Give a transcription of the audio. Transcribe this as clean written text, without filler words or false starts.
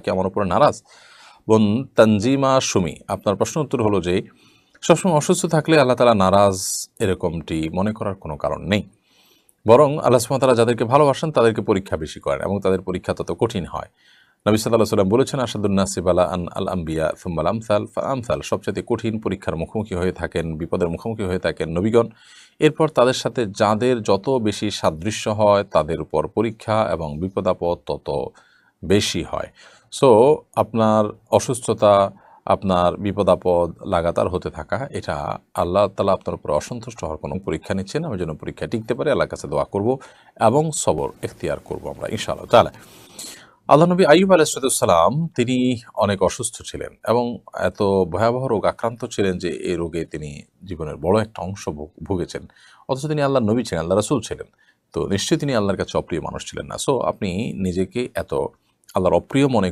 কি আমার উপরে নারাজ? বোন তানজিমা সুমি, আপনার প্রশ্ন উত্তর হলো যে সবসময় অসুস্থ থাকলে আল্লাহ তাআলা নারাজ এরকমটি মনে করার কোনো কারণ নেই। বরং আল্লাহ সুবহানাহু ওয়া তাআলা যাদেরকে ভালোবাসেন তাদেরকে পরীক্ষা বেশি করেন এবং তাদের পরীক্ষা তত কঠিন হয়। নবী সাল্লাল্লাহু আলাইহি ওয়াসাল্লাম বলেছেন, আশাদুন নাসি বালাআন আল আম্বিয়া সুম্মাল আমসাল ফাআমসাল, সবচেয়ে কঠিন পরীক্ষার মুখোমুখি হয়ে থাকেন, বিপদের মুখোমুখি হয়ে থাকেন নবীগণ। এরপর তাদের সাথে যাদের যত বেশি সাদৃশ্য হয় তাদের উপর পরীক্ষা এবং বিপদাপদ তত বেশি হয়। সো আপনার অসুস্থতা, আপনার বিপদাপদ লাগাতার হতে থাকা, এটা আল্লাহ তাআলা আপনার উপর অসন্তুষ্ট হওয়ার কোনো পরীক্ষা নিচ্ছেন। আমি যেন পরীক্ষায় টিকতে পারি আল্লাহর কাছে দোয়া করব এবং সবর এখতিয়ার করব আমরা ইনশাআল্লাহ তাআলা। আল্লাহ নবী আইয়ুব আলাইহিসসালাম তিনি অনেক অসুস্থ ছিলেন এবং এত ভয়াবহ রোগ আক্রান্ত ছিলেন যে এই রোগে তিনি জীবনের বড় একটা অংশ ভুগেছেন। অথচ তিনি আল্লাহর নবী ছিলেন, আল্লাহর রাসূল ছিলেন। তো নিশ্চয়ই তিনি আল্লাহর কাছে অপ্রিয় মানুষ ছিলেন না। সো আপনি নিজেকে এত আল্লাহর অপ্রিয় মনে